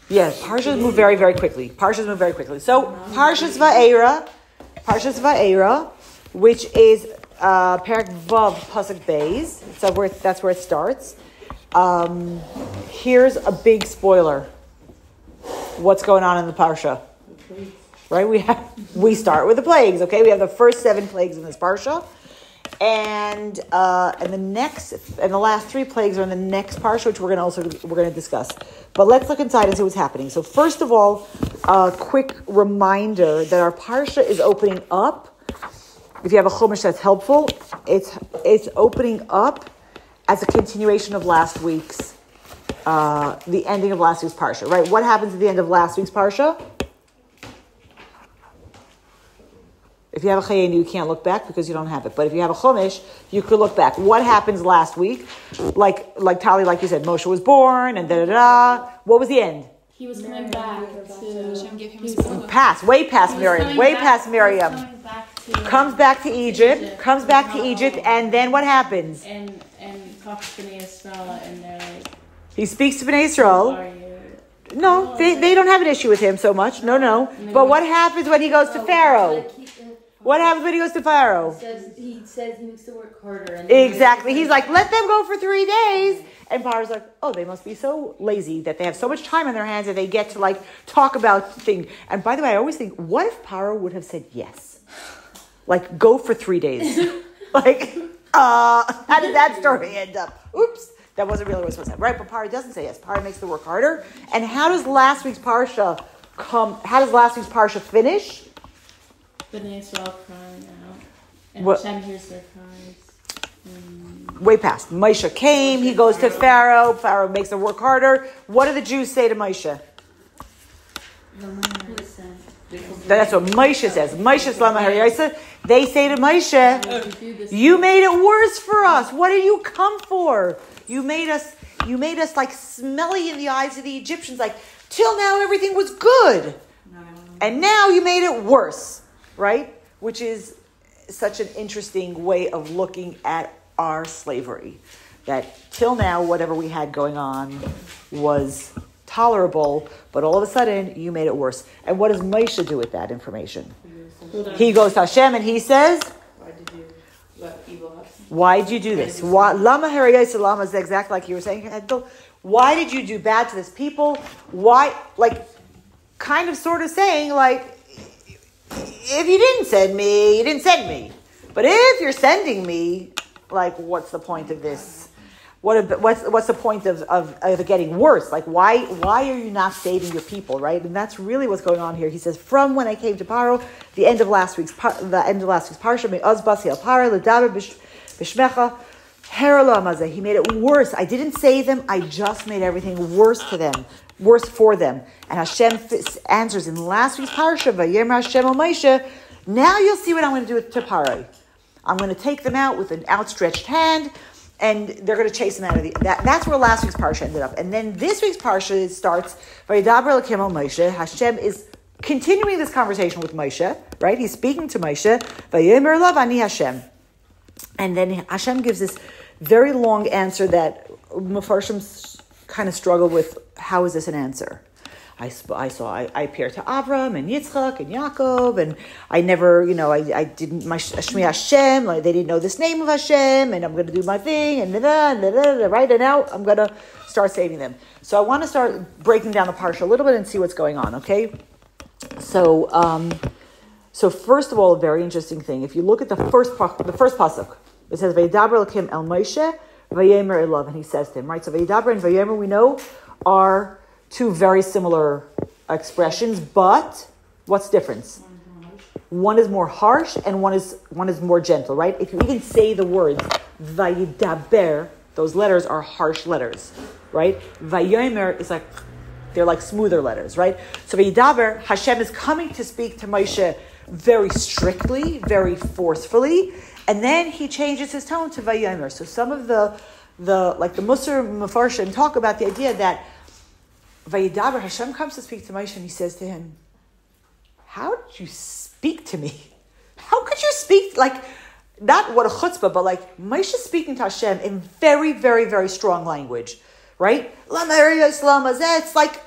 Yes, Parshas move very, very quickly. So, Parshas Va'era, which is Perek Vav Pasuk Beis. So that's where it starts. Here's a big spoiler. What's going on in the Parsha? Right? We start with the plagues. Okay, we have the first 7 plagues in this Parsha. And the last 3 plagues are in the next parsha, which we're going to discuss. But let's look inside and see what's happening. So first of all, a quick reminder that our parsha is opening up. If you have a chumash that's helpful, it's opening up as a continuation of last week's, the ending of last week's parsha. Right? What happens at the end of last week's parsha? If you have a chayenu, you can't look back because you don't have it. But if you have a chumash, you could look back. What happens last week? Like Tali, like you said, Moshe was born and da-da-da. What was the end? He was coming back to... Hashem gave him a way past Miriam. Comes back to Egypt. And then what happens? And talks to Bnei Yisrael, and they're like... He speaks to Bnei Yisrael. No, they don't have an issue with him so much. No. But what happens when he goes to Pharaoh? What happens when he goes to Pharaoh? He says he makes the work harder. Exactly. He's like, let them go for 3 days. And Pharaoh's like, oh, they must be so lazy that they have so much time on their hands that they get to talk about things. And by the way, I always think, what if Pharaoh would have said yes? Go for 3 days. How did that story end up? Oops. That wasn't really what was supposed to happen. Right, but Pharaoh doesn't say yes. Pharaoh makes the work harder. And how does last week's parsha finish? Bnei Yisrael crying out. And Hashem hears their cries. Way past. Moshe came. He goes to Pharaoh. Pharaoh makes them work harder. What do the Jews say to Moshe? That's what Moshe says. Moshe Lama Hariyasa. They say to Moshe, you made it worse for us. What did you come for? You made us smelly in the eyes of the Egyptians. Till now everything was good. And now you made it worse. Right? Which is such an interesting way of looking at our slavery. That till now, whatever we had going on was tolerable, but all of a sudden, you made it worse. And what does Moshe do with that information? He goes to Hashem and he says, why did you do this? Lama hariyasa lama is exactly like you were saying. Why did you do bad to this people? Why, kind of sort of saying, if you didn't send me, you didn't send me. But if you're sending me, what's the point of this? What's the point of it getting worse? Why are you not saving your people, right? And that's really what's going on here. He says, from when I came to Paro, the end of last week's parsha, me'oz basi al Paro l'daber b'shmecha herala mazeh. He made it worse. I didn't save them. I just made everything worse for them. And Hashem answers in last week's parsha, Vayemer Hashem el Moshe, now you'll see what I'm going to do to Paro. I'm going to take them out with an outstretched hand, and they're going to chase them out of that's where last week's parsha ended up. And then this week's parsha starts, Vayedaber Elokim el Moshe. Hashem is continuing this conversation with Moshe, right? He's speaking to Moshe, Vayemer Lav Ani Hashem. And then Hashem gives this very long answer that Mefarshim kind of struggled with. How is this an answer? I appeared to Avram and Yitzchak and Yaakov, and I never, I didn't, my Shmi Hashem, they didn't know this name of Hashem, and I'm going to do my thing, and right, and now I'm going to start saving them. So I want to start breaking down the parsha a little bit and see what's going on, okay? So first of all, a very interesting thing. If you look at the first pasuk, it says, Vayedaber Elokim el Moshe, Vayemer Elav, and he says to him, right? So Vayedaber and Vayemer, we know, are two very similar expressions, but what's the difference? One is more harsh and one is more gentle, right? If you even say the words Vayedaber, those letters are harsh letters, right? Vayemer is they're like smoother letters, right? So Vayedaber, Hashem is coming to speak to Moshe very strictly, very forcefully, and then he changes his tone to Vayemer. So some of the Musar Mefarshim talk about the idea that Vayedaber, Hashem comes to speak to Moshe and he says to him, how did you speak to me? How could you speak, not what a chutzpah, but Moshe speaking to Hashem in very, very, very strong language. right? Lama Ariyos Lama Zeh. It's like,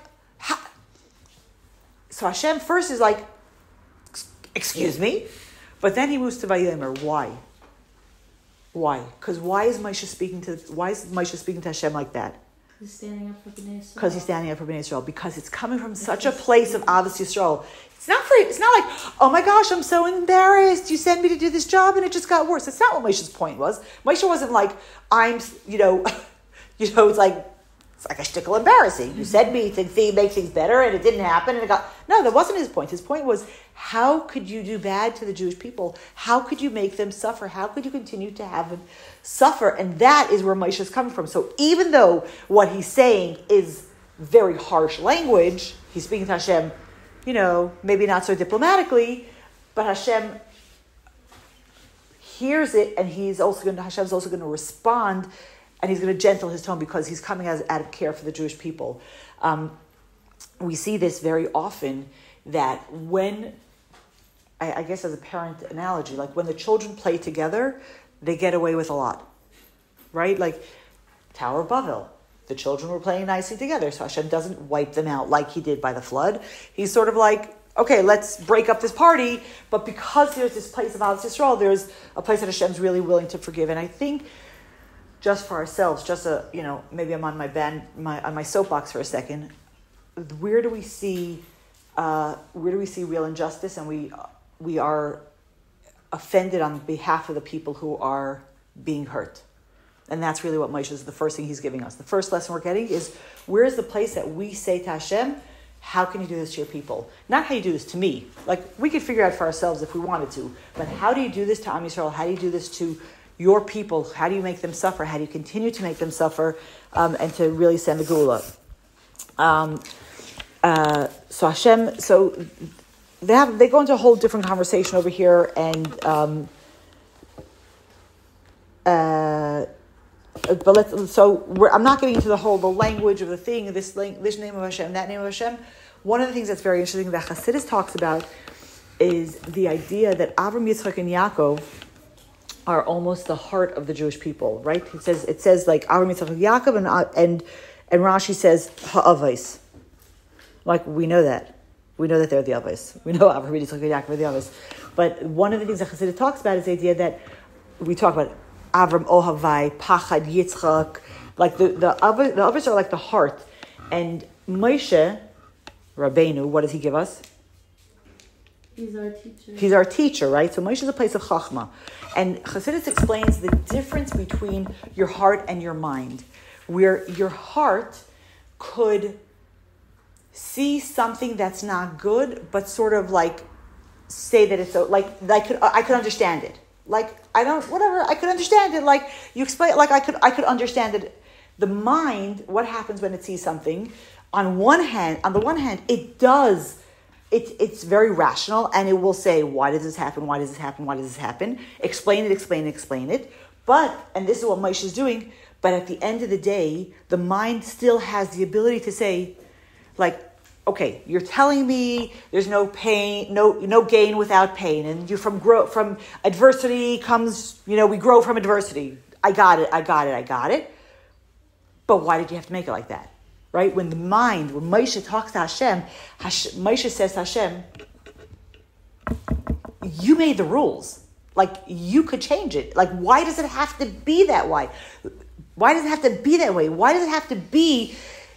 so Hashem first is like, excuse me? But then he moves to Vayomer. Why? Why? Because why is Moshe speaking to Hashem like that? He's standing up for Bnei Yisrael. Because he's standing up for Bnei Yisrael. Because it's coming from such a place of Avos Yisrael. It's not like, oh my gosh, I'm so embarrassed. You sent me to do this job and it just got worse. That's not what Moshe's point was. Moshe wasn't like, it's like a shtickle embarrassing. You said me to make things better and it didn't happen and it got... No, that wasn't his point. His point was, how could you do bad to the Jewish people? How could you make them suffer? How could you continue to have them suffer? And that is where Moshe is coming from. So even though what he's saying is very harsh language, he's speaking to Hashem, maybe not so diplomatically, but Hashem hears it and Hashem's also going to respond, and he's going to gentle his tone because he's coming out of care for the Jewish people. We see this very often, that when, I guess as a parent analogy, like when the children play together, they get away with a lot, right? Like Tower of Babel, the children were playing nicely together, so Hashem doesn't wipe them out like he did by the flood. He's sort of like, okay, let's break up this party, but because there's this place of Avos Yisrael, there's a place that Hashem's really willing to forgive. And I think, just for ourselves, maybe I'm on my soapbox for a second. Where do we see real injustice, and we are offended on behalf of the people who are being hurt? And that's really what Moshe is, the first thing he's giving us. The first lesson we're getting is, where is the place that we say to Hashem, how can you do this to your people? Not how you do this to me. Like, we could figure out for ourselves if we wanted to, but how do you do this to Am Yisrael? How do you do this to your people? How do you make them suffer? How do you continue to make them suffer, and to really send the Geula? So Hashem, they go into a whole different conversation over here, and I'm not getting into the language of the thing, this name of Hashem, that name of Hashem. One of the things that's very interesting that Chassidus talks about is the idea that Avram, Yitzchak, and Yaakov are almost the heart of the Jewish people, right? It says like Avram, Yitzchak, and Yaakov, and Rashi says ha'avos. Like, we know that they're the avos. We know Avram, Yitzchak, and Yaakov are the avos. But one of the things that Chassidus talks about is the idea that we talk about Avram Ohavai, Pachad, Yitzchak, like the avos are like the heart. And Moshe Rabbeinu, what does he give us? He's our teacher. He's our teacher, right? So Moshe is a place of Chachma. And Chassidus explains the difference between your heart and your mind, where your heart could see something that's not good, but sort of like say that it's I could understand it. Like, I could understand it. Like, you explain, like I could understand it. The mind, what happens when it sees something? On the one hand, it's very rational, and it will say, why does this happen? Why does this happen? Why does this happen? Explain it. But, and this is what Moshe is doing, but at the end of the day, the mind still has the ability to say, like, okay, you're telling me there's no pain, no gain without pain, and you from adversity comes, we grow from adversity. I got it. But why did you have to make it like that? Right? When Moshe talks to Hashem, Moshe says to Hashem, you made the rules. Like, you could change it. Like, why does it have to be that way? Why does it have to be that way? Why does it have to be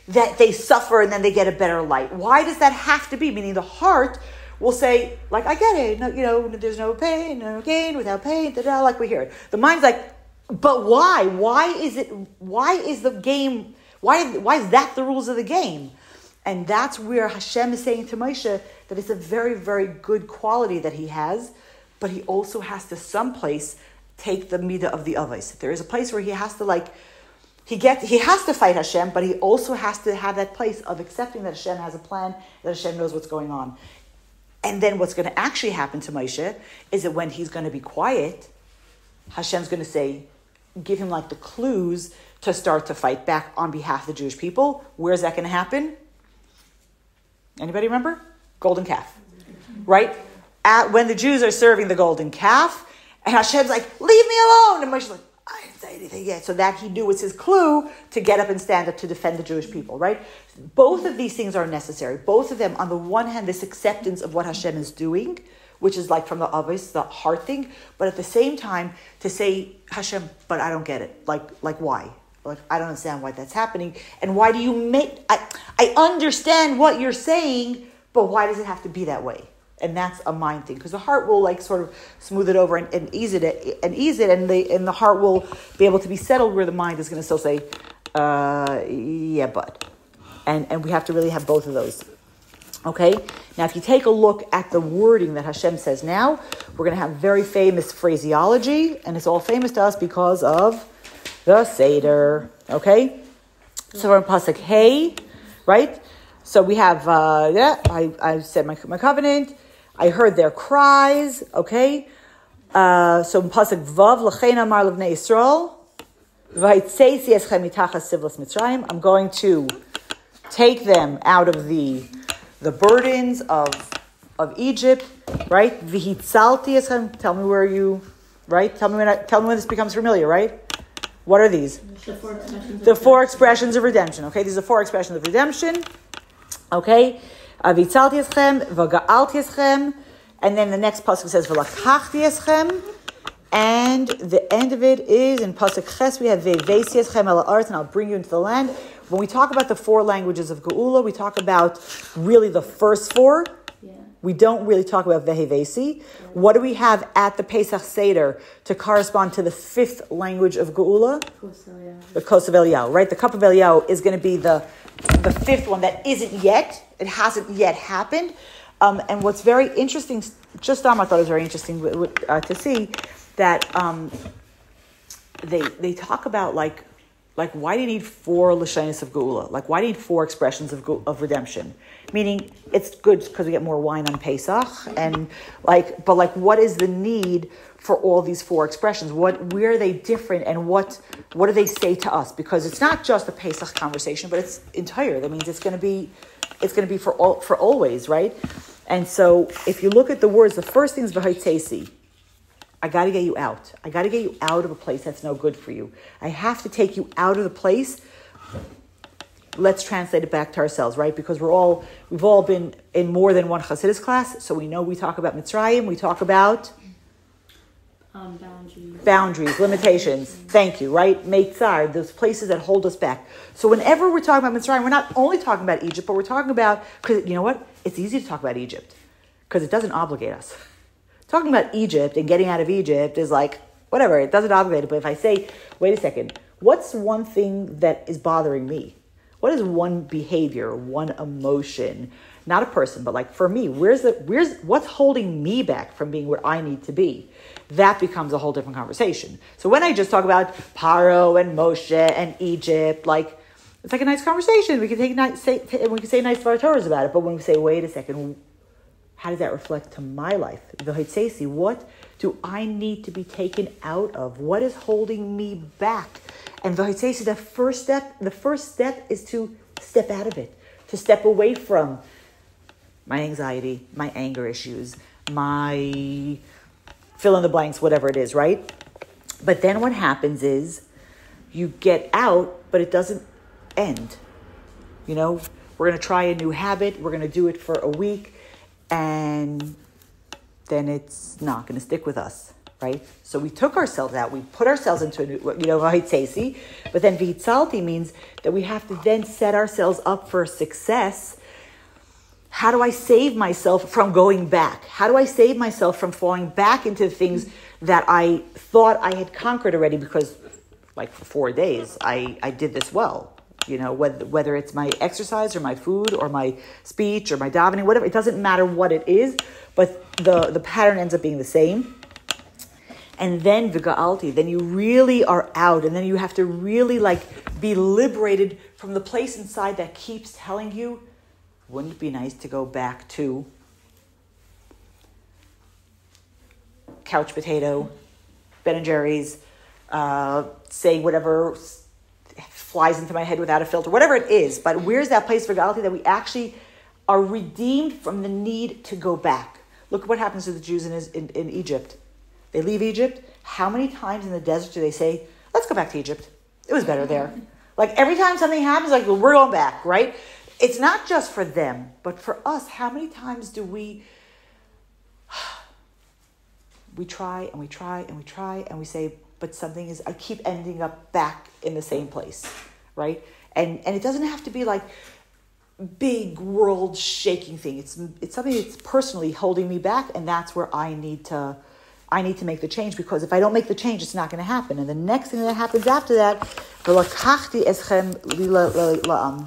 that they suffer and then they get a better light? Why does that have to be? Meaning the heart will say, like, I get it. No, there's no pain, no gain without pain, like we hear it. The mind's like, but why? Why is the game, why is that the rules of the game? And that's where Hashem is saying to Moshe that it's a very, very good quality that he has, but he also has to someplace take the midah of the avos. There is a place where he has to he has to fight Hashem, but he also has to have that place of accepting that Hashem has a plan, that Hashem knows what's going on. And then what's going to actually happen to Moshe is that when he's going to be quiet, Hashem's going to say, give him like the clues to start to fight back on behalf of the Jewish people. Where's that going to happen? Anybody remember? Golden calf, right? When the Jews are serving the golden calf, and Hashem's like, leave me alone. And Moshe's like, I didn't say anything yet. So that he knew was his clue to get up and stand up to defend the Jewish people, right? Both of these things are necessary. Both of them, on the one hand, this acceptance of what Hashem is doing, which is like from the obvious, the heart thing, but at the same time to say, Hashem, but I don't get it. Like why? Like, I don't understand why that's happening. And why do you make, I understand what you're saying, but why does it have to be that way? And that's a mind thing, because the heart will like sort of smooth it over and ease it, and the heart will be able to be settled, where the mind is going to still say, yeah, but. And we have to really have both of those. Okay? Now, if you take a look at the wording that Hashem says now, we're going to have very famous phraseology, and it's all famous to us because of the Seder. Okay? So we're in Pasuk Hey, right? So we have, I said my covenant. I heard their cries. Okay? So in Pasuk Vav, L'chein amar levnei Yisrael, v'haitzesi eschem mitachas sivlas Mitzrayim. I'm going to take them out of the burdens of Egypt, right? V'hitzalti eschem. Tell me where you, right? Tell me when this becomes familiar, right? What are these? The four expressions of redemption. Okay, these are 4 expressions of redemption. Okay, V'hitzalti eschem, v'ga'alti eschem, and then the next pasuk says v'lakachti eschem, and the end of it is in pasuk Ches we have ve'vesi eschem el ha'aretz, and I'll bring you into the land. When we talk about the 4 languages of Geula, we talk about really the first 4. Yeah. We don't really talk about Vehevesi. Yeah. What do we have at the Pesach Seder to correspond to the 5th language of Geula? The Kos of Eliyahu, right? The cup of Eliyahu is going to be the 5th one that isn't yet. It hasn't yet happened. And what's very interesting, just I thought it was very interesting to see that they talk about like why do you need 4 Lashonos of Geula? Like, why do you need 4 expressions of redemption? Meaning, it's good because we get more wine on Pesach, but what is the need for all these 4 expressions? Where are they different, and what do they say to us? Because it's not just a Pesach conversation, but it's entire. That means it's going to be for always, right? And so, if you look at the words, the first thing is v'haitzesi. I got to get you out. I got to get you out of a place that's no good for you. I have to take you out of the place. Let's translate it back to ourselves, right? Because we've all been in more than one Chassidus class, so we know we talk about Mitzrayim, we talk about boundaries, limitations. Thank you, right? Meitzar, those places that hold us back. So whenever we're talking about Mitzrayim, we're not only talking about Egypt, but we're talking about, because you know what? It's easy to talk about Egypt because it doesn't obligate us. Talking about Egypt and getting out of Egypt is like, whatever, it doesn't obligate it. But if I say, wait a second, what's one thing that is bothering me? What is one behavior, one emotion? Not a person, but like for me, what's holding me back from being what I need to be? That becomes a whole different conversation. So when I just talk about Paro and Moshe and Egypt, like it's like a nice conversation. We can say nice Dvar Torahs about it. But when we say, wait a second, how does that reflect to my life? V'haitzesi, what do I need to be taken out of? What is holding me back? And v'haitzesi, the first step is to step out of it, to step away from my anxiety, my anger issues, my fill in the blanks, whatever it is, right? But then what happens is you get out, but it doesn't end. You know, we're going to try a new habit. We're going to do it for a week. And then it's not going to stick with us, right? So we took ourselves out. We put ourselves into a new, v'hitzesi. But then v'hitzalti means that we have to then set ourselves up for success. How do I save myself from going back? How do I save myself from falling back into things that I thought I had conquered already? Because, like, for 4 days, I did this well. You know, whether it's my exercise or my food or my speech or my davening, whatever, it doesn't matter what it is, but the pattern ends up being the same. And then v'ga'alti, then you really are out, and then you have to really be liberated from the place inside that keeps telling you, wouldn't it be nice to go back to couch potato, Ben & Jerry's, saying whatever flies into my head without a filter, whatever it is. But where's that place for v'ga'alti that we actually are redeemed from the need to go back? Look what happens to the Jews in Egypt. They leave Egypt. How many times in the desert do they say, let's go back to Egypt. It was better there. Like every time something happens, like well, we're going back, right? It's not just for them, but for us. How many times do we try and we try and we try and we say, but something is, I keep ending up back in the same place, right? And it doesn't have to be like big world shaking thing. It's something that's personally holding me back, and that's where I need to make the change, because if I don't make the change, it's not going to happen. And the next thing that happens after that,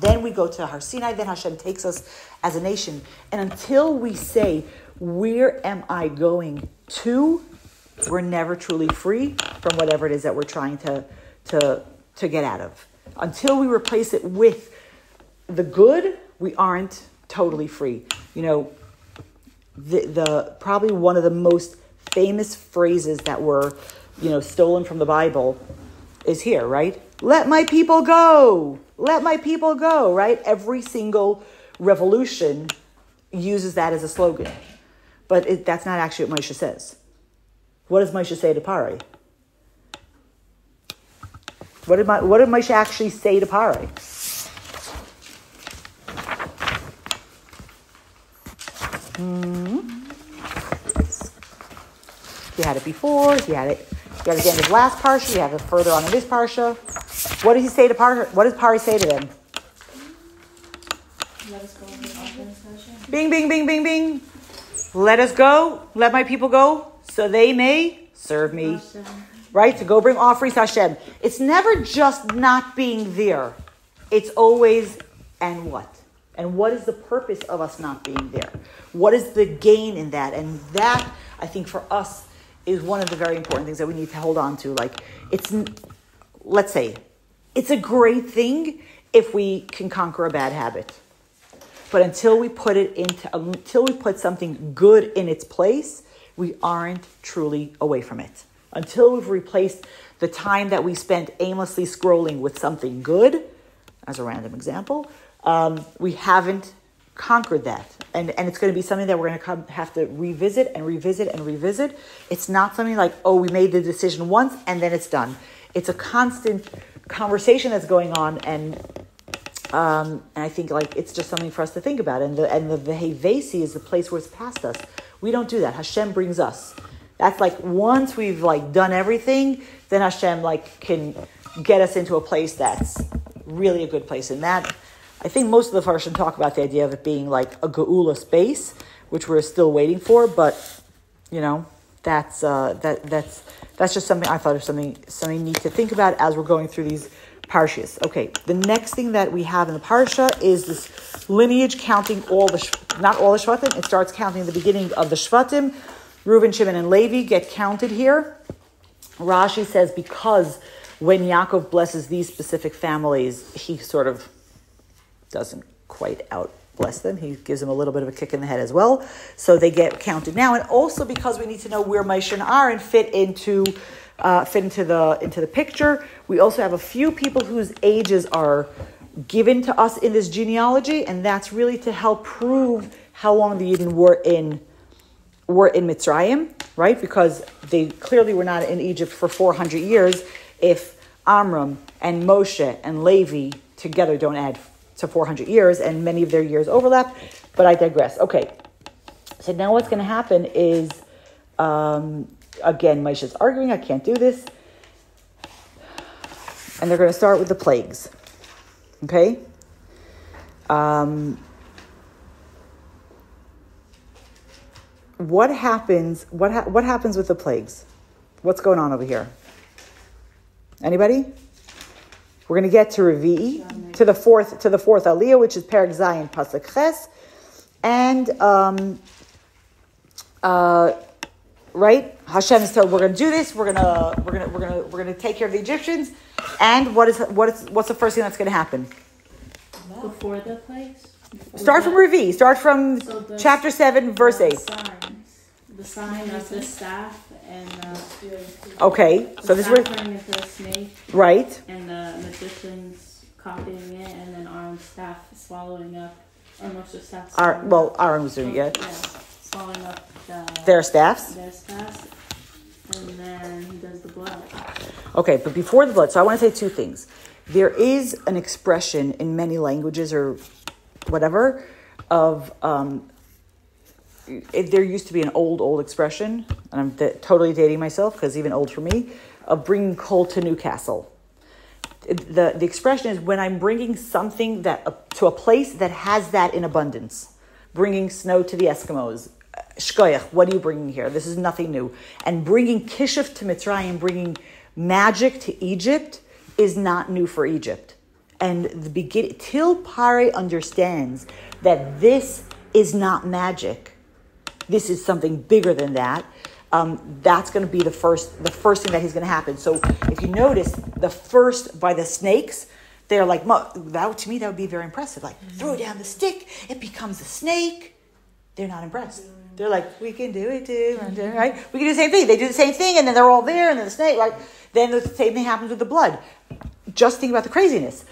then we go to Har Sinai, then Hashem takes us as a nation. And until we say, where am I going to, we're never truly free from whatever it is that we're trying to get out of. Until we replace it with the good, we aren't totally free. You know, the probably one of the most famous phrases that were, stolen from the Bible is here, right? Let my people go. Let my people go, right? Every single revolution uses that as a slogan. But that's not actually what Moshe says. What does Moshe say to Parai? What did Moshe actually say to Parai? He had it before. He had it at the end of his last parsha. He had it further on in this parsha. What did he say to Parai? What does Parai say to them? Let us go into Hashem. Bing, bing, bing, bing, bing. Let us go. Let my people go, so they may serve me. Hashem. Right? To go bring offerings to Hashem. It's never just not being there. It's always, and what? And what is the purpose of us not being there? What is the gain in that? And that, I think, for us, is one of the very important things that we need to hold on to. Like, let's say, it's a great thing if we can conquer a bad habit. But until we put something good in its place, we aren't truly away from it. Until we've replaced the time that we spent aimlessly scrolling with something good, as a random example, we haven't conquered that. And it's going to be something that we're going to have to revisit and revisit and revisit. It's not something like, oh, we made the decision once and then it's done. It's a constant conversation that's going on, and I think like it's just something for us to think about. And the Vehevesi is the place where it's past us. We don't do that. Hashem brings us. That's like once we've like done everything, then Hashem like can get us into a place that's really a good place. And that, I think most of the Farshim talk about the idea of it being like a Geula space, which we're still waiting for. But that's just something I thought of something neat to think about as we're going through these parshas. Okay, the next thing that we have in the parsha is this lineage counting not all the Shvatim. It starts counting the beginning of the Shvatim. Reuven, Shimon, and Levi get counted here. Rashi says because when Yaakov blesses these specific families, he sort of doesn't quite out-bless them. He gives them a little bit of a kick in the head as well. So they get counted now. And also because we need to know where Moshe and Aaron fit into the picture. We also have a few people whose ages are given to us in this genealogy, and that's really to help prove how long the Yidden were in Mitzrayim, right? Because they clearly were not in Egypt for 400 years if Amram and Moshe and Levi together don't add to 400 years, and many of their years overlap, but I digress. Okay, so now what's going to happen is, again, Moshe's arguing, I can't do this, and they're going to start with the plagues, okay? What happens with the plagues? What's going on over here? Anybody? We're going to get to Revi'i, to the fourth Aliyah, which is Perek Zayin Pasuk Ches, and right? Hashem is told we're going to do this. We're going to take care of the Egyptians, and what's the first thing that's going to happen? Before the plagues. Start from Revi'i. Start from chapter 7, verse 8. The sign of the staff and okay, so this is turning into a snake, right, and the magicians copying it, and then Aaron's staff swallowing up, or Moshe's staff. Aaron was doing it. Yeah, swallowing up their staffs. and then he does the blood. Okay, but before the blood, so I want to say two things. There is an expression in many languages or whatever of, there used to be an old expression, and I'm totally dating myself because even old for me, of bringing coal to Newcastle. The expression is when I'm bringing something to a place that has that in abundance. Bringing snow to the Eskimos. Shkoyach, what are you bringing here? This is nothing new. And bringing kishuf to Mitzrayim, bringing magic to Egypt is not new for Egypt. And till Pare understands that this is not magic, this is something bigger than that, that's going to be the first thing that is going to happen. So if you notice, by the snakes, they're like, to me, that would be very impressive. Like, throw down the stick, it becomes a snake. They're not impressed. They're like, we can do it too, right? We can do the same thing. They do the same thing, and then they're all there, and then the snake, right? Then the same thing happens with the blood. Just think about the craziness.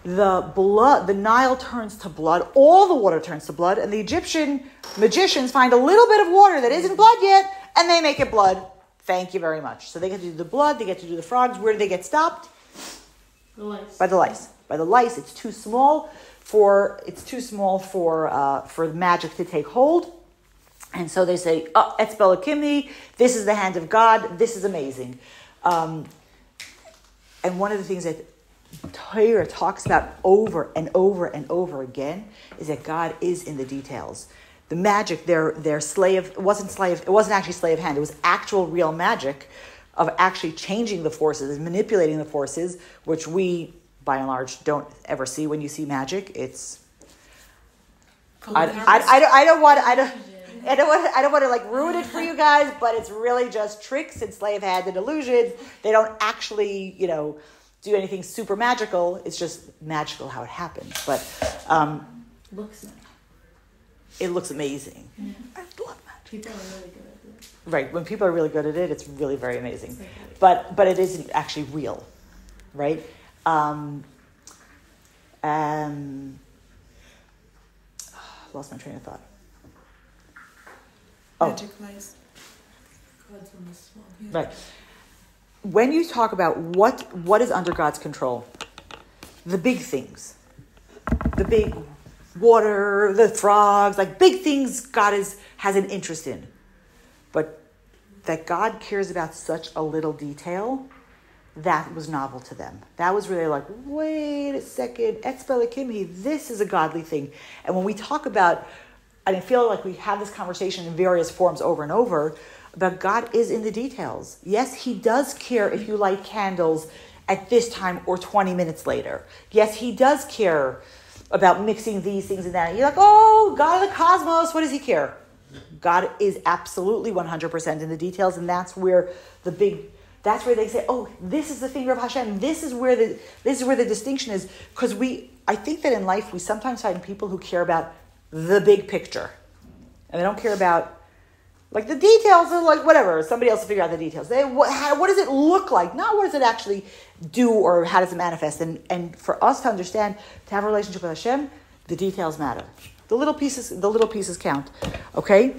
The Nile turns to blood. All the water turns to blood, and the Egyptian magicians find a little bit of water that isn't blood yet, and they make it blood. Thank you very much. So they get to do the blood. They get to do the frogs. Where do they get stopped? The lice. By the lice. By the lice. It's too small for magic to take hold. And so they say, Etzbel Kimni, this is the hand of God. This is amazing. And one of the things that Torah talks about over and over and over again is that God is in the details. The magic, their slave, it wasn't actually slave hand. It was actual real magic of actually changing the forces and manipulating the forces, which we, by and large, don't ever see when you see magic. It's I don't want to like ruin it for you guys, but it's really just tricks and slave hand and illusions. They don't actually, do anything super magical. It's just magical how it happens. But Looks nice. It looks amazing. Yeah. I love magic. People are really good at it. Right. When people are really good at it, it's really very amazing. But it isn't actually real, right? Lost my train of thought. Magic lies. God's on the small. Right. When you talk about what is under God's control, the big things, the big water, the frogs, like big things God has an interest in. But that God cares about such a little detail, that was novel to them. That was really like, wait a second, Etzbel Kimhi, this is a godly thing. And when we talk about, and I feel like we have this conversation in various forms over and over, but God is in the details. Yes, he does care if you light candles at this time or 20 minutes later. Yes, he does care about mixing these things and that. You're like, oh, God of the cosmos, what does he care? God is absolutely 100% in the details, and that's where that's where they say, oh, this is the finger of Hashem. This is where the distinction is. Because I think that in life we sometimes find people who care about the big picture. And they don't care about like the details are like whatever. Somebody else will figure out the details. What does it look like? Not what does it actually do or how does it manifest. And for us to understand, to have a relationship with Hashem, the details matter. The little pieces count. Okay?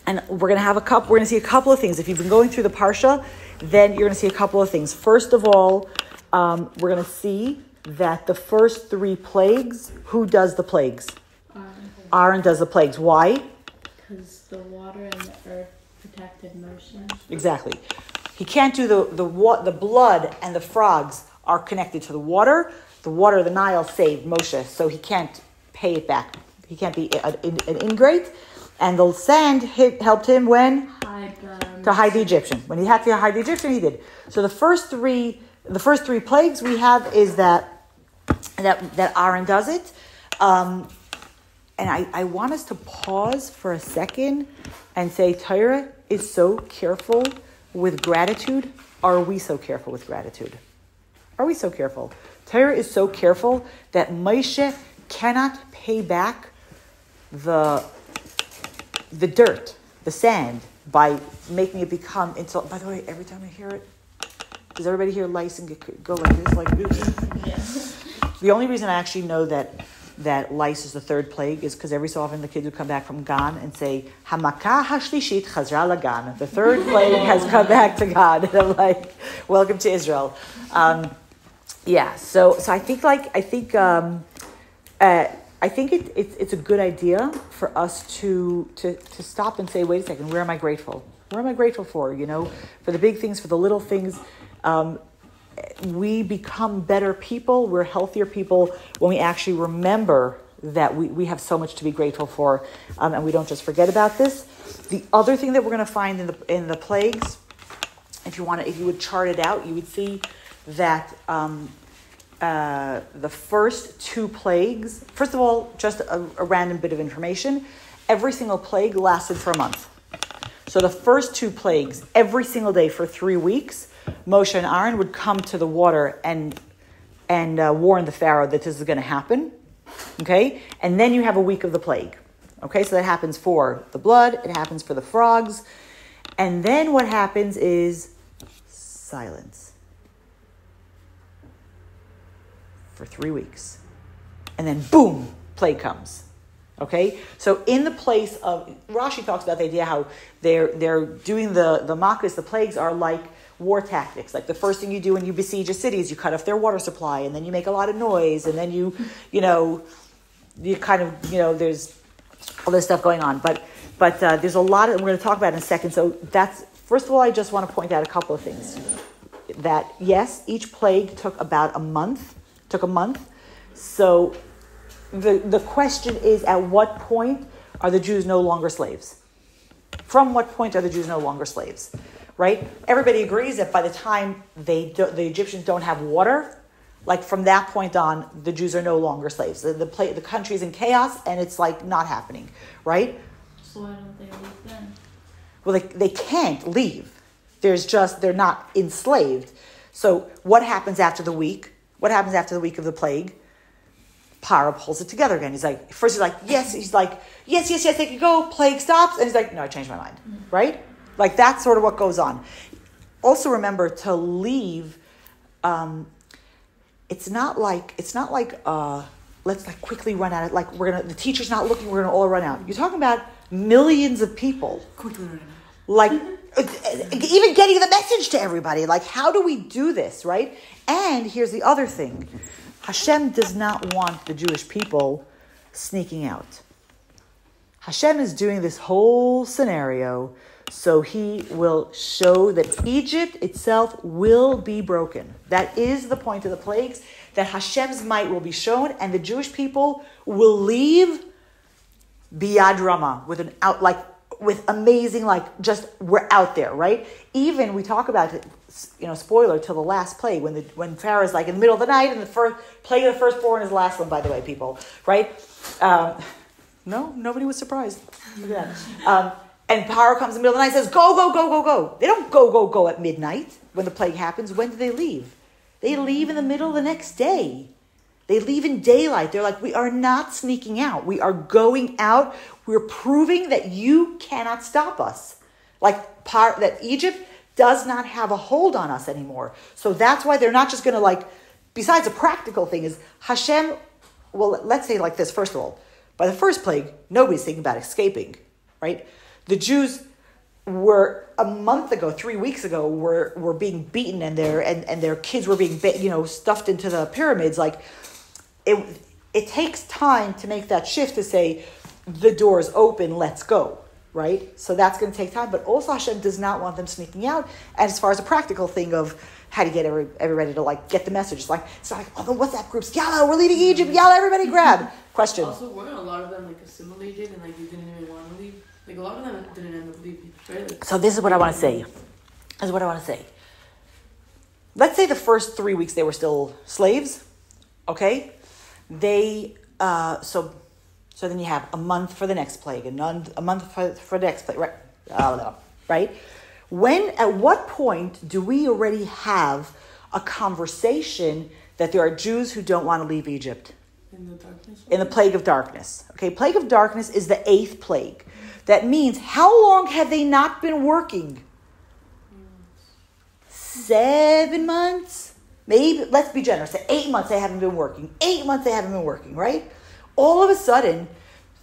And we're gonna see a couple of things. If you've been going through the Parsha, then you're gonna see a couple of things. First of all, we're gonna see that the first 3 plagues, who does the plagues? Aaron does the plagues. Why? Because the water and the earth protected Moshe. Exactly. He can't do the blood and the frogs are connected to the water. The water of the Nile saved Moshe, so he can't pay it back. He can't be an ingrate. And the sand helped him when? To hide the Egyptian. When he had to hide the Egyptian, he did. So the first three plagues we have is that Aaron does it. And I want us to pause for a second and say, Torah is so careful with gratitude. Are we so careful with gratitude? Are we so careful? Torah is so careful that Moshe cannot pay back the dirt, the sand, by making it become insult. By the way, every time I hear it, does everybody hear lice and go like this? Like, Yes. The only reason I actually know that that lice is the third plague is because every so often the kids would come back from Gan and say, Hamakah hashlishit chazra lagan. The third plague has come back to God. And I'm like, welcome to Israel. So I think it's a good idea for us to stop and say, wait a second, where am I grateful? What am I grateful for? For the big things, for the little things. We become better people, we're healthier people when we actually remember that we have so much to be grateful for, and we don't just forget about this. The other thing that we're going to find in the plagues, if you would chart it out, you would see that the first two plagues, first of all, just a random bit of information, every single plague lasted for a month. So the first two plagues, every single day for 3 weeks, Moshe and Aaron would come to the water and warn the Pharaoh that this is going to happen. Okay? And then you have a week of the plague. Okay? So that happens for the blood. It happens for the frogs. And then what happens is silence. For 3 weeks. And then boom, plague comes. Okay? So in the place of, Rashi talks about the idea how they're doing the makas, the plagues are like war tactics. Like the first thing you do when you besiege a city is you cut off their water supply, and then you make a lot of noise, and then you kind of, there's all this stuff going on. But there's a lot of, we're going to talk about it in a second. So that's, first of all, I just want to point out a couple of things. That yes, each plague took about a month. So the question is, at what point are the Jews no longer slaves? From what point are the Jews no longer slaves? Right? Everybody agrees that by the time the Egyptians don't have water, like from that point on, the Jews are no longer slaves. The country's in chaos, and it's like not happening, right? So why don't they leave then? Well, they can't leave. They're not enslaved. So what happens after the week? What happens after the week of the plague? Paro pulls it together again. He's like, yes, they can go. Plague stops, and he's like, no, I changed my mind, right? Like that's sort of what goes on. Also remember to leave. It's not like let's like quickly run at it. Like the teacher's not looking. We're gonna all run out. You're talking about millions of people. Like even getting the message to everybody. Like how do we do this, right? And here's the other thing: Hashem does not want the Jewish people sneaking out. Hashem is doing this whole scenario so he will show that Egypt itself will be broken. That is the point of the plagues, that Hashem's might will be shown, and the Jewish people will leave biyad rama, with amazing, just we're out there, right? Even we talk about it, spoiler till the last plague, when Pharaoh's like in the middle of the night, and the first plague of the firstborn is the last one, by the way, people, right? No, nobody was surprised. Look at that. And Paro comes in the middle of the night and says, go, go, go, go, go. They don't go at midnight when the plague happens. When do they leave? They leave in the middle of the next day. They leave in daylight. They're like, we are not sneaking out. We are going out. We're proving that you cannot stop us. That Egypt does not have a hold on us anymore. So that's why they're not just going to besides a practical thing is Hashem, well, let's say like this, first of all, by the first plague, nobody's thinking about escaping, right? The Jews were 3 weeks ago, were being beaten, and their kids were being stuffed into the pyramids. It takes time to make that shift to say the door's open, let's go, right? So that's going to take time. But also Hashem does not want them sneaking out. And as far as a practical thing of how to get everybody to get the message, it's like oh, the WhatsApp groups, yalla, we're leaving Egypt, yalla, everybody grab. Question. Also, weren't a lot of them assimilated and they didn't even want to leave? A lot of them didn't end up leaving, right? So this is what I want to say. Let's say the first 3 weeks they were still slaves, okay? They so then you have a month for the next plague, and a month for the next plague, right? Right? At what point do we already have a conversation that there are Jews who don't want to leave Egypt? In the darkness? In the plague of darkness. Okay, plague of darkness is the 8th plague. That means, how long have they not been working? 7 months? Maybe, let's be generous. 8 months they haven't been working. 8 months they haven't been working, right? all of a sudden,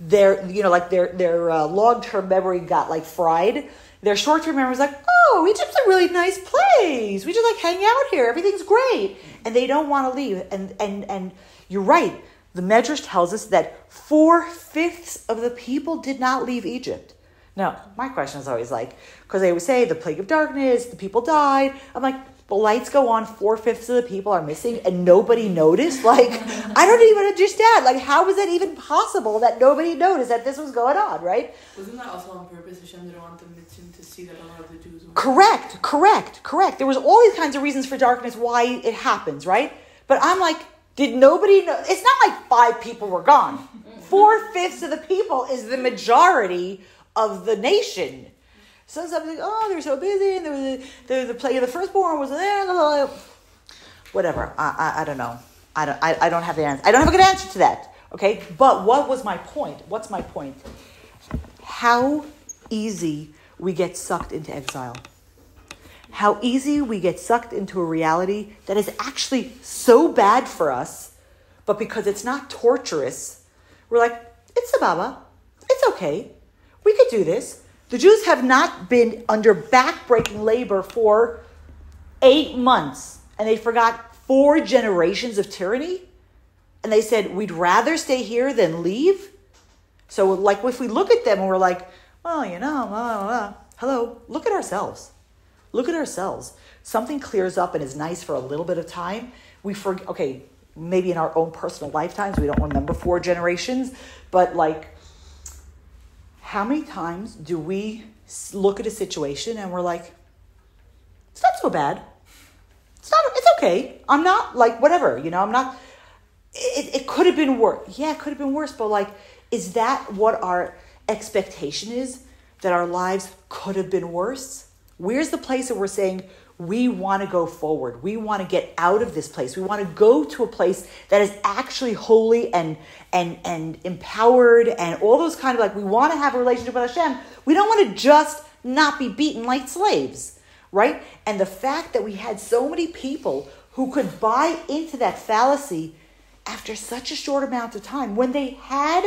their long-term memory got like fried. Their short-term memory was like, oh, Egypt's a really nice place. We just like hang out here. Everything's great. And they don't want to leave. And you're right. The Medrash tells us that 4/5 of the people did not leave Egypt. Now, my question is always like, because they would say the plague of darkness, the people died. I'm like, the lights go on, 4/5 of the people are missing, and nobody noticed? Like, I don't even understand. Like, how was that even possible that nobody noticed that this was going on, right? Wasn't that also on purpose? Hashem didn't want them to see that a lot of the Jews were... Correct. There was all these kinds of reasons for darkness why it happens, right? But I'm like, did nobody know? It's not like 5 people were gone. 4/5 of the people is the majority of the nation. So something like, oh, they're so busy, and there was the plague of the firstborn was there. Whatever. I don't know. I don't have the answer. I don't have a good answer to that. Okay. But what was my point? What's my point? How easy we get sucked into exile. How easy we get sucked into a reality that is actually so bad for us, but because it's not torturous, we're like, it's sababa. It's okay. We could do this. The Jews have not been under back-breaking labor for 8 months, and they forgot 4 generations of tyranny, and they said, we'd rather stay here than leave. So like if we look at them and we're like, well, hello, look at ourselves. Look at ourselves. Something clears up and is nice for a little bit of time. We forget, okay, maybe in our own personal lifetimes, we don't remember 4 generations, but like, how many times do we look at a situation and we're like, it's not so bad. It's okay. I'm not like, whatever, I'm not, it could have been worse. Yeah, it could have been worse, but like, is that what our expectation is? That our lives could have been worse? Where's the place that we're saying we want to go forward? We want to get out of this place. We want to go to a place that is actually holy and empowered and all those kind of like, we want to have a relationship with Hashem. We don't want to just not be beaten like slaves, right? And the fact that we had so many people who could buy into that fallacy after such a short amount of time, when they had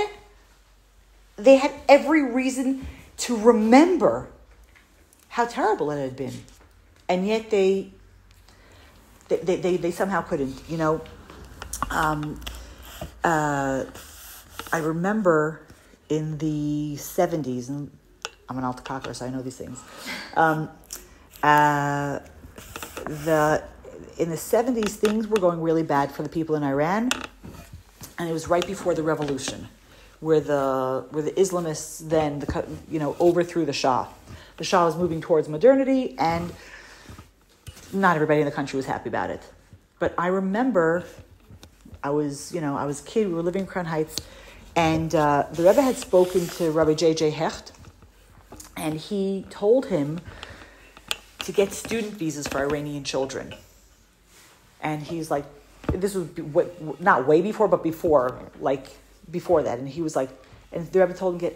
every reason to remember how terrible it had been, and yet they somehow couldn't. I remember in the 70s, and I'm an Alta Cocker, so I know these things. In the 70s, things were going really bad for the people in Iran, and it was right before the revolution, where the Islamists then overthrew the Shah. The Shah was moving towards modernity, and not everybody in the country was happy about it. But I remember, I was a kid. We were living in Crown Heights, and the Rebbe had spoken to Rabbi J.J. Hecht, and he told him to get student visas for Iranian children. And he's like, this was not way before, but before that. And he was like, and the Rebbe told him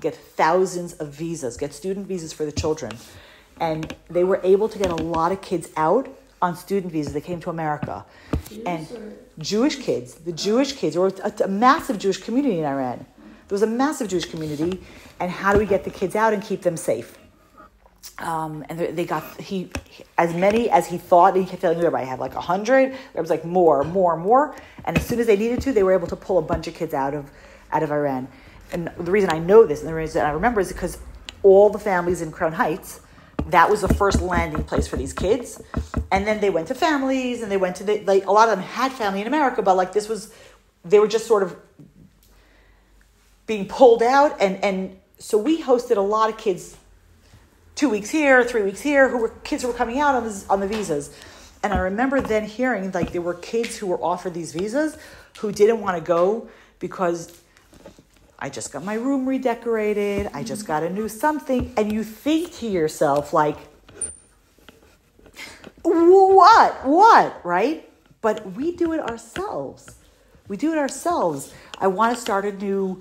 get thousands of visas, get student visas for the children. And they were able to get a lot of kids out on student visas. They came to America. Jewish kids, there was a massive Jewish community in Iran. There was a massive Jewish community. And how do we get the kids out and keep them safe? And they got as many as he thought. And he kept telling everybody, I have like 100. There was like more. And as soon as they needed to, they were able to pull a bunch of kids out of Iran. And the reason I know this and the reason I remember is because all the families in Crown Heights, that was the first landing place for these kids. And then they went to families, and they went to a lot of them had family in America, but like they were just sort of being pulled out. And so we hosted a lot of kids, 2 weeks here, 3 weeks here, kids who were coming out on the visas. And I remember then hearing like there were kids who were offered these visas who didn't want to go because I just got my room redecorated. I just got a new something. And you think to yourself, like, what, right? But we do it ourselves. I want to start a new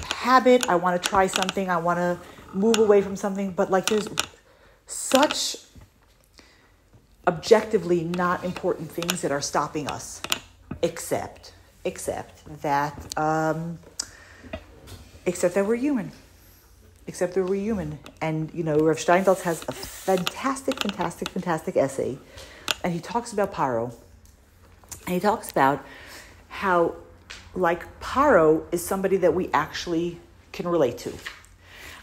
habit. I want to try something. I want to move away from something. But like there's such objectively not important things that are stopping us, except except that we're human. Except that we're human. And, Rav Steinsaltz has a fantastic essay. And he talks about Paro. And he talks about how, like, Paro is somebody that we actually can relate to.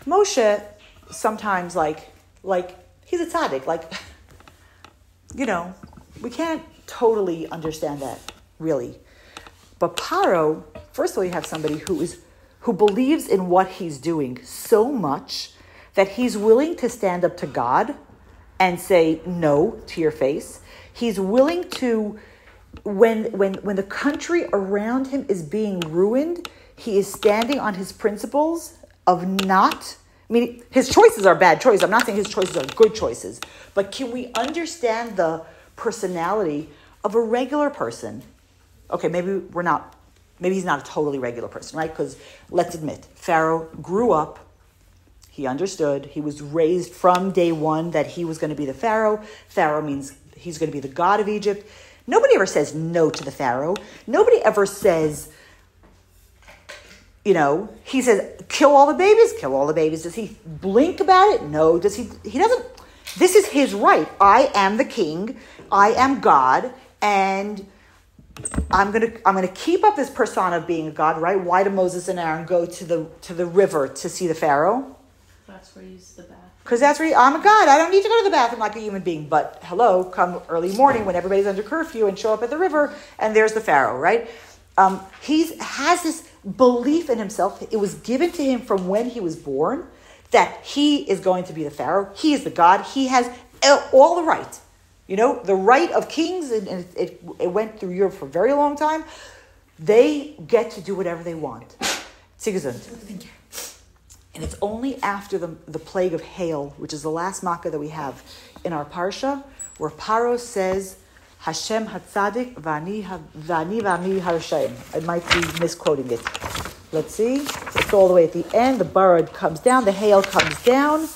Moshe, sometimes, like he's a tzaddik. We can't totally understand that, really. But Paro, first of all, you have somebody who believes in what he's doing so much that he's willing to stand up to God and say no to your face. He's willing to, when the country around him is being ruined, he is standing on his principles of not, his choices are bad choices. I'm not saying his choices are good choices, but can we understand the personality of a regular person? Okay, maybe he's not a totally regular person, right? Because let's admit, Pharaoh grew up, he understood, he was raised from day one that he was going to be the Pharaoh. Pharaoh means he's going to be the god of Egypt. Nobody ever says no to the Pharaoh. Nobody ever says, he says, kill all the babies. Does he blink about it? No. Does he doesn't. This is his right. I am the king. I am God. And I'm gonna keep up this persona of being a god, right? Why do Moses and Aaron go to the river to see the Pharaoh? That's where he uses the bath. Because that's where I'm a god. I don't need to go to the bathroom like a human being. But hello, come early morning when everybody's under curfew and show up at the river, and there's the Pharaoh, right? He has this belief in himself. It was given to him from when he was born that he is going to be the Pharaoh. He is the god. He has all the right. The right of kings, and it went through Europe for a very long time. They get to do whatever they want. Tzigazund. And it's only after the plague of hail, which is the last makkah that we have in our parsha, where Paro says, Hashem hatzadik v'ani harashaim. I might be misquoting it. Let's see. It's all the way at the end. The barad comes down. The hail comes down.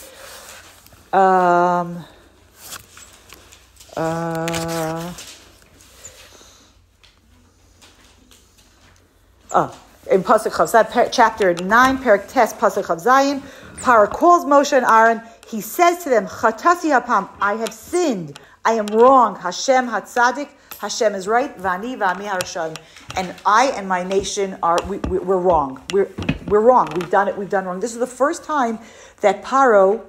In Pasuk Chavzai, chapter 9, Perek Tes, Pasuk Chavzayim, Paro calls Moshe and Aaron. He says to them, Chatasi hapam, I have sinned. I am wrong. Hashem hatzadik. Hashem is right. Vani v'ami harashaim. And I and my nation we're wrong. We're wrong. We've done it. We've done wrong. This is the first time that Paro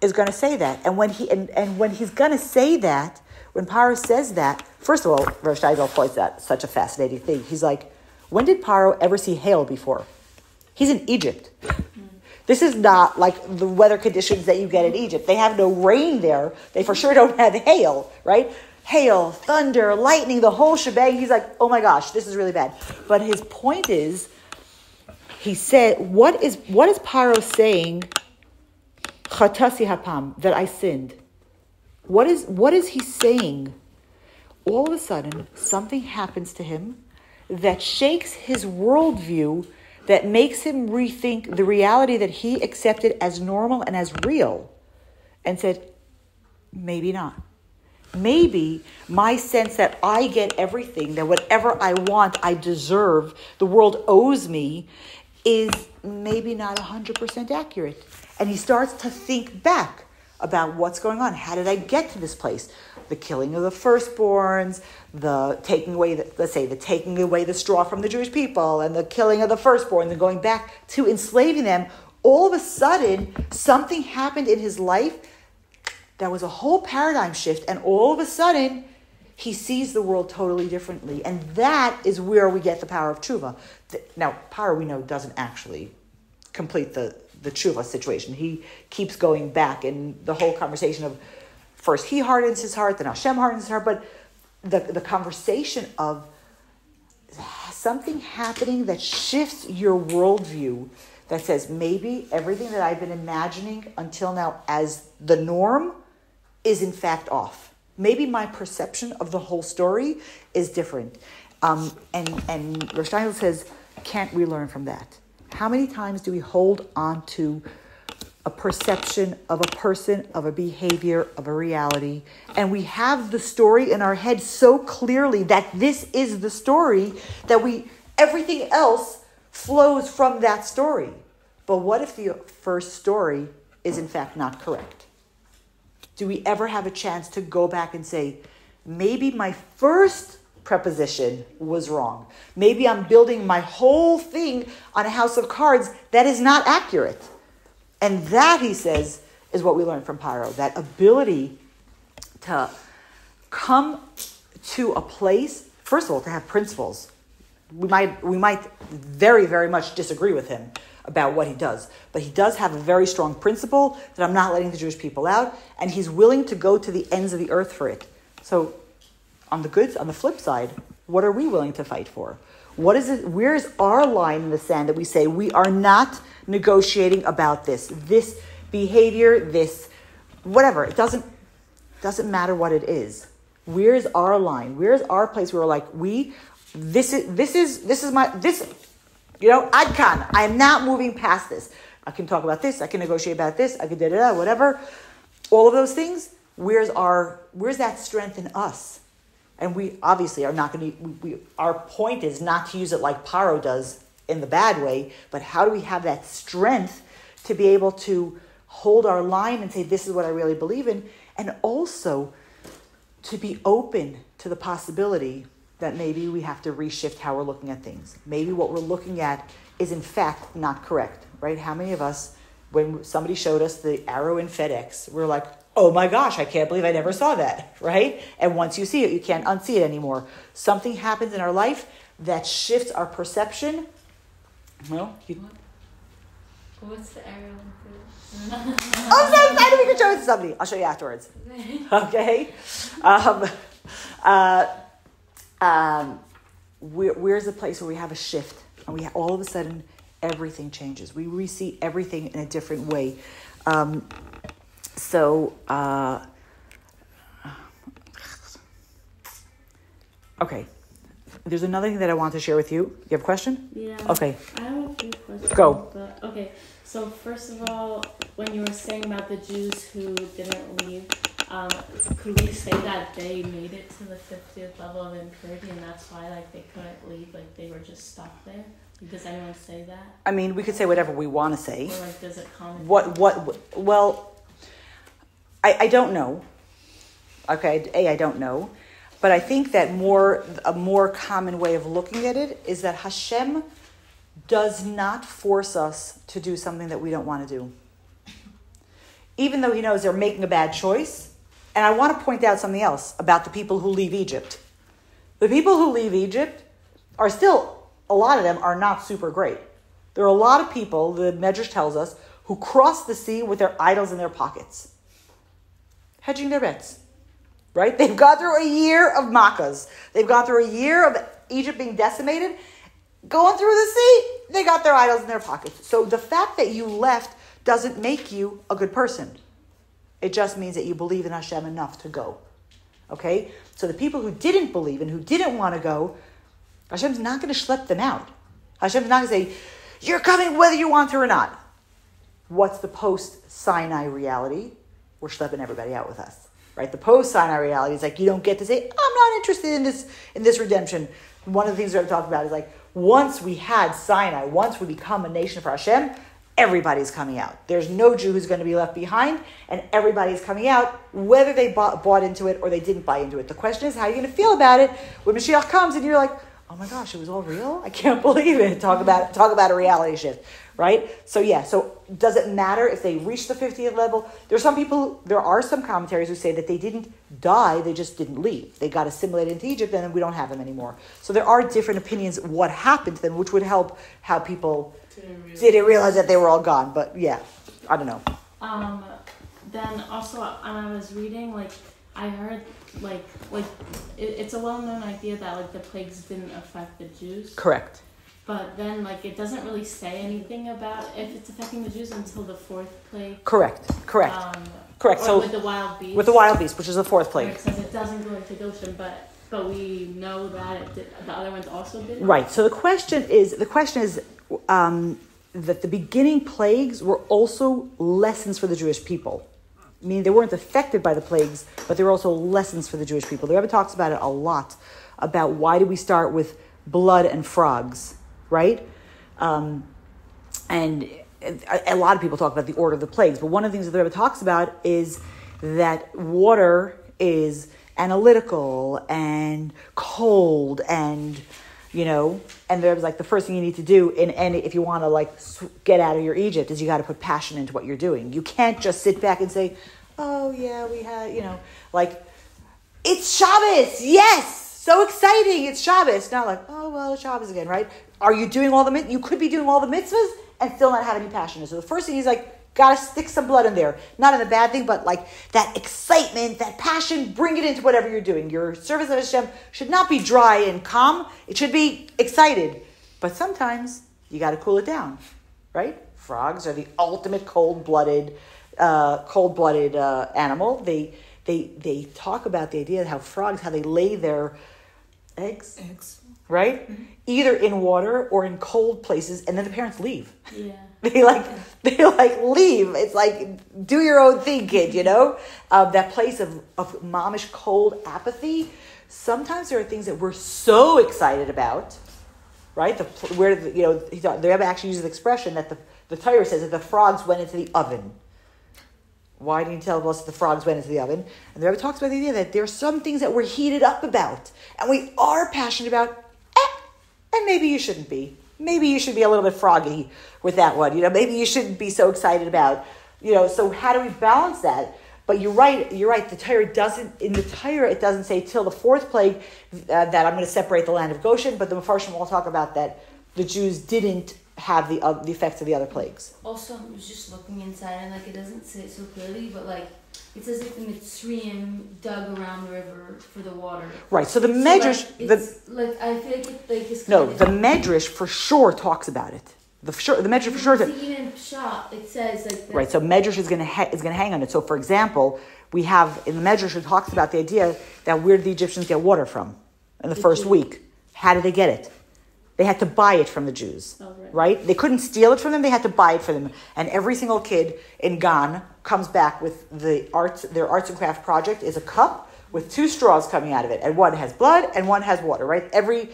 is going to say that. And when he's going to say that, when Paro says that, first of all, Rosh Hashanah points out such a fascinating thing. He's like, when did Paro ever see hail before? He's in Egypt. This is not like the weather conditions that you get in Egypt. They have no rain there. They for sure don't have hail, right? Hail, thunder, lightning, the whole shebang. He's like, oh my gosh, this is really bad. But his point is, he said, what is Paro saying? Chatasi hapam, that I sinned. What is he saying? All of a sudden, something happens to him that shakes his worldview, that makes him rethink the reality that he accepted as normal and as real, and said, maybe not. Maybe my sense that I get everything, that whatever I want, I deserve, the world owes me, is maybe not 100% accurate. And he starts to think back about what's going on. How did I get to this place? The killing of the firstborns, the taking away the straw from the Jewish people, and the killing of the firstborn, and going back to enslaving them. All of a sudden, something happened in his life that was a whole paradigm shift, and all of a sudden, he sees the world totally differently. And that is where we get the power of tshuva. Now, Paro, we know, doesn't actually complete the tshuva situation. He keeps going back in the whole conversation of first he hardens his heart, then Hashem hardens his heart, but the conversation of something happening that shifts your worldview, that says maybe everything that I've been imagining until now as the norm is in fact off. Maybe my perception of the whole story is different. And Rosh Hashanah says, can't we learn from that? How many times do we hold on to a perception of a person, of a behavior, of a reality. And we have the story in our head so clearly that this is the story that everything else flows from that story. But what if the first story is in fact not correct? Do we ever have a chance to go back and say, maybe my first preposition was wrong. Maybe I'm building my whole thing on a house of cards that is not accurate. And that, he says, is what we learn from Paro. That ability to come to a place, first of all, to have principles. We might very, very much disagree with him about what he does. But he does have a very strong principle that I'm not letting the Jewish people out. And he's willing to go to the ends of the earth for it. So on the flip side, what are we willing to fight for? What is it? Where's our line in the sand that we say we are not negotiating about this behavior, this whatever? It doesn't matter what it is. Where's our line? Where's our place where we're like, this is my Adkan. I am not moving past this. I can talk about this. I can negotiate about this. I can whatever. All of those things. Where's that strength in us? And we obviously are not going to, our point is not to use it like Paro does in the bad way, but how do we have that strength to be able to hold our line and say, this is what I really believe in, and also to be open to the possibility that maybe we have to reshift how we're looking at things. Maybe what we're looking at is in fact not correct, right? How many of us, when somebody showed us the arrow in FedEx, we're like, oh my gosh, I can't believe I never saw that, right? And once you see it, you can't unsee it anymore. Something happens in our life that shifts our perception. Well, what's the arrow? I'm so excited we can show it to somebody. I'll show you afterwards. Okay? Where's the place where we have a shift and we all of a sudden everything changes. We see everything in a different way. Okay. There's another thing that I want to share with you. You have a question? Yeah. Okay. I have a few questions. Go. But, okay. So first of all, when you were saying about the Jews who didn't leave, could we say that they made it to the 50th level of impurity and that's why they couldn't leave, they were just stuck there? Does anyone say that? I mean, we could say whatever we want to say. Or does it comment? Well, I don't know. Okay, I don't know. But I think that a more common way of looking at it is that Hashem does not force us to do something that we don't want to do. Even though he knows they're making a bad choice. And I want to point out something else about the people who leave Egypt. The people who leave Egypt are still, a lot of them are not super great. There are a lot of people, the Medrash tells us, who cross the sea with their idols in their pockets. Hedging their bets. Right? They've gone through a year of makkahs. They've gone through a year of Egypt being decimated. Going through the sea, they got their idols in their pockets. So the fact that you left doesn't make you a good person. It just means that you believe in Hashem enough to go. Okay? So the people who didn't believe and who didn't want to go, Hashem's not going to schlep them out. Hashem's not going to say, you're coming whether you want to or not. What's the post-Sinai reality? We're schlepping everybody out with us. Right? The post-Sinai reality is you don't get to say, I'm not interested in this redemption. One of the things we're talking about is once we had Sinai, once we become a nation for Hashem, everybody's coming out. There's no Jew who's going to be left behind, and everybody's coming out, whether they bought into it or they didn't buy into it. The question is, how are you going to feel about it when Mashiach comes and you're like, oh my gosh, it was all real? I can't believe it. Talk about a reality shift, right? So does it matter if they reach the 50th level? There are some commentaries who say that they didn't die, they just didn't leave. They got assimilated into Egypt and then we don't have them anymore. So there are different opinions what happened to them, which would help how people didn't realize that they were all gone. But yeah, I don't know. Then also, I was reading, I heard, it's a well-known idea that, the plagues didn't affect the Jews. Correct. But then, it doesn't really say anything about if it's affecting the Jews until the fourth plague. Correct. Correct. So with the wild beast. With the wild beast, which is the fourth plague. Where it says it doesn't go into Goshen, but we know that the other ones also did. Right. So the question is, that the beginning plagues were also lessons for the Jewish people. I mean, they weren't affected by the plagues, but they were also lessons for the Jewish people. The Rebbe talks about it a lot, about why do we start with blood and frogs, right? And a lot of people talk about the order of the plagues, but one of the things that the Rebbe talks about is that water is analytical and cold and, and there's like the first thing you need to do and if you want to get out of your Egypt is you got to put passion into what you're doing. You can't just sit back and say, oh yeah, we had, it's Shabbos. Yes. So exciting. It's Shabbos. Not like, oh, well, it's Shabbos again, right? Are you doing you could be doing all the mitzvahs and still not have any passion. So the first thing is got to stick some blood in there. Not in a bad thing, but that excitement, that passion, bring it into whatever you're doing. Your service of Hashem should not be dry and calm. It should be excited. But sometimes you got to cool it down, right? Frogs are the ultimate cold-blooded animal. They talk about the idea of how frogs, how they lay their eggs, right? Mm-hmm. Either in water or in cold places, and then the parents leave. Yeah. They leave. It's like, do your own thing, kid, that place of momish cold apathy. Sometimes there are things that we're so excited about, right? The Rebbe actually uses the expression that the Torah says that the frogs went into the oven. Why didn't he tell us that the frogs went into the oven? And the Rebbe talks about the idea that there are some things that we're heated up about, and we are passionate about, and maybe you shouldn't be. Maybe you should be a little bit froggy with that one. Maybe you shouldn't be so excited about, so how do we balance that? But you're right. The Torah it doesn't say till the fourth plague that I'm going to separate the land of Goshen, but the Mefarshim will talk about that the Jews didn't have the effects of the other plagues. Also, I was just looking inside and it doesn't say it so clearly, but it says the Mitzrayim dug around the river for the water. Right. So the Medrash, I feel it's the Medrash for sure talks about it. The Medrash for sure. Even in Pshat, it says right. So Medrash is going to hang on it. So for example, we have in the Medrash it talks about the idea that where did the Egyptians get water from in the first week? How did they get it? They had to buy it from the Jews, right? They couldn't steal it from them. They had to buy it from them. And every single kid in Gan comes back with their arts and craft project is a cup with 2 straws coming out of it. And one has blood and one has water, right? Every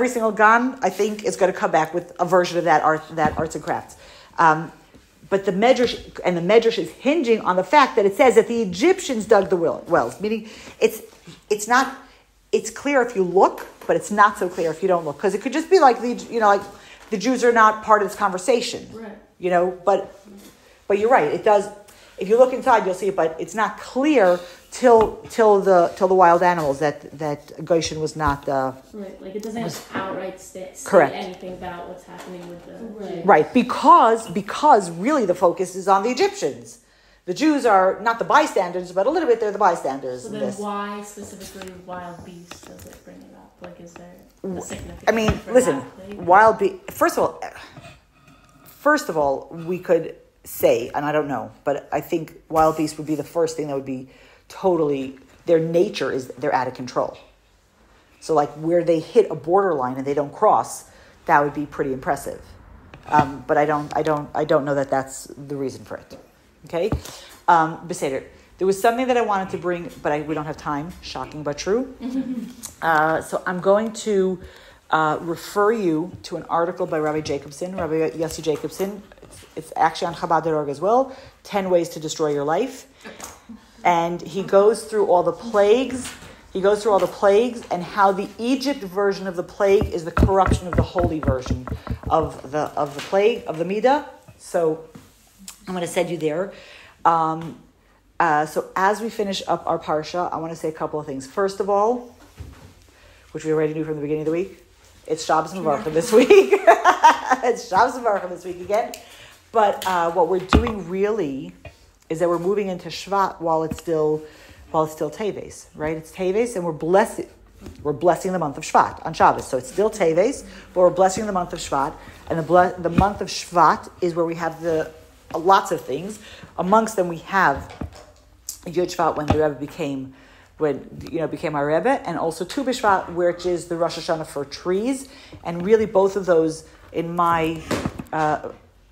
single Gan, I think, is going to come back with a version of that arts and crafts. But the Medrash is hinging on the fact that it says that the Egyptians dug the wells, meaning it's clear if you look, but it's not so clear if you don't look, because it could just be the Jews are not part of this conversation, right? But you're right. It does. If you look inside, you'll see it, but it's not clear till the wild animals that Goshen was not. Right, it doesn't have outright say anything about what's happening with the Jews. Right, because really the focus is on the Egyptians. The Jews are not the bystanders, but a little bit they're the bystanders. So then why specifically wild beasts does it bring it up? Is there a significance listen, wild beast. First of all, we could say, and I don't know, but I think wild beasts would be the first thing that would be totally, their nature is they're out of control. So where they hit a borderline and they don't cross, that would be pretty impressive. But I don't know that that's the reason for it. Okay, Beseder. There was something that I wanted to bring, but we don't have time. Shocking but true. So I'm going to refer you to an article by Rabbi Yossi Jacobson. It's actually on Chabad.org as well. 10 Ways to Destroy Your Life, and he goes through all the plagues. And how the Egypt version of the plague is the corruption of the holy version of the plague of the Midah. So I'm going to send you there. So as we finish up our parsha, I want to say a couple of things. First of all, which we already knew from the beginning of the week, it's Shabbos Mevarchim this week. It's Shabbos Mevarchim this week again. But what we're doing really is that we're moving into Shvat while it's still Teves, right? It's Teves, and we're blessing the month of Shvat on Shabbos. So it's still Teves, but we're blessing the month of Shvat. And the month of Shvat is where we have lots of things. Amongst them, we have Yud Shvat when the Rebbe became our Rebbe, and also Tu B'Shvat, which is the Rosh Hashanah for trees. And really, both of those, in my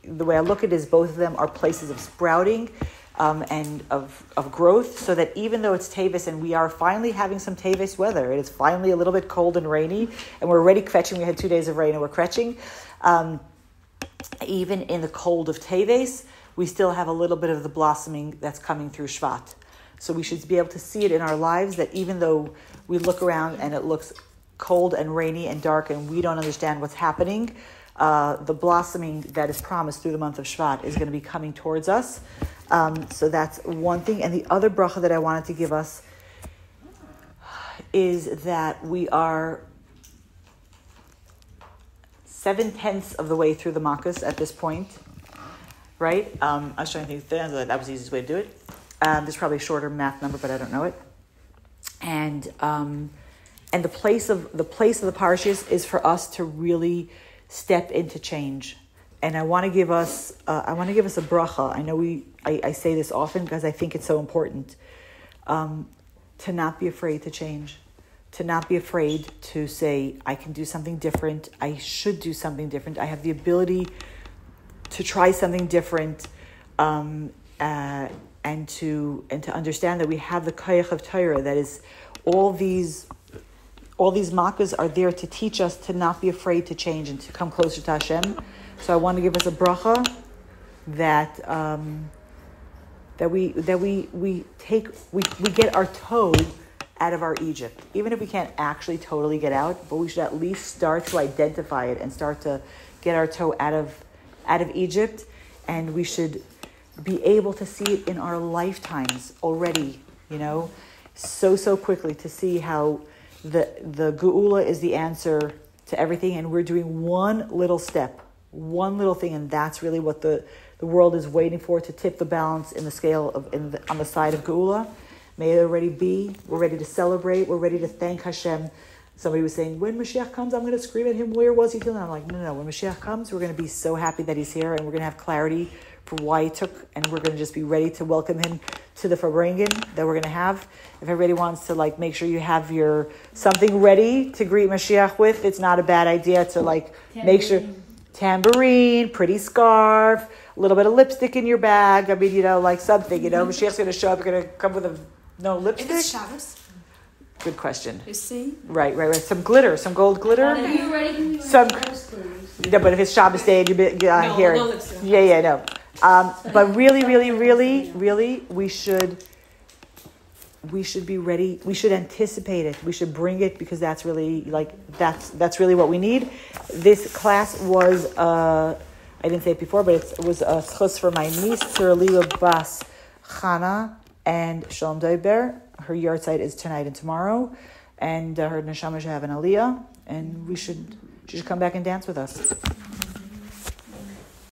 the way I look at it is both of them are places of sprouting and of growth, so that even though it's Tevis and we are finally having some Tevis weather, it is finally a little bit cold and rainy, and we're already kvetching. We had 2 days of rain and we're kvetching. Even in the cold of Teves, we still have a little bit of the blossoming that's coming through Shvat. So we should be able to see it in our lives, that even though we look around and it looks cold and rainy and dark and we don't understand what's happening, the blossoming that is promised through the month of Shvat is going to be coming towards us. So that's one thing. And the other bracha that I wanted to give us is that we are 7/10 of the way through the Makkos at this point, right? I was trying to think that was the easiest way to do it. There's probably a shorter math number, but I don't know it. And the place of the parashas is for us to really step into change. And I want to give us a bracha. I know I say this often because I think it's so important, to not be afraid to change, to not be afraid to say, I can do something different. I should do something different. I have the ability to try something different, and to understand that we have the koyach of Torah. That is, all these makkos are there to teach us to not be afraid to change and to come closer to Hashem. So I want to give us a bracha that we get our toe out of our Egypt, even if we can't actually totally get out, but we should at least start to identify it and start to get our toe out of Egypt, and we should be able to see it in our lifetimes already, so quickly, to see how the Geula is the answer to everything, and we're doing one little step, one little thing, and that's really what the world is waiting for, to tip the balance in the scale on the side of Geula. May it already be. We're ready to celebrate. We're ready to thank Hashem. Somebody was saying, when Mashiach comes, I'm going to scream at him, where was he till now? I'm like, no. When Mashiach comes, we're going to be so happy that he's here, and we're going to have clarity for why he took, and we're going to just be ready to welcome him to the Farbrengen that we're going to have. If everybody wants to make sure you have your something ready to greet Mashiach with, it's not a bad idea to make sure, tambourine, pretty scarf, a little bit of lipstick in your bag. I mean, something, Mashiach's going to show up, you're going to come with no lipstick. If it's Shabbos. Good question. You see? Right. Some glitter, some gold glitter. Are you ready? Some. No, but if it's Shabbos day and you here, no lipstick. No. But really, we should be ready. We should anticipate it. We should bring it, because that's really that's really what we need. This class was I didn't say it before, but it was a schus for my niece Tzurlila Bas Chana and Shalom Doiber. Her yahrzeit is tonight and tomorrow, and her neshama should have an aliyah, and she should come back and dance with us.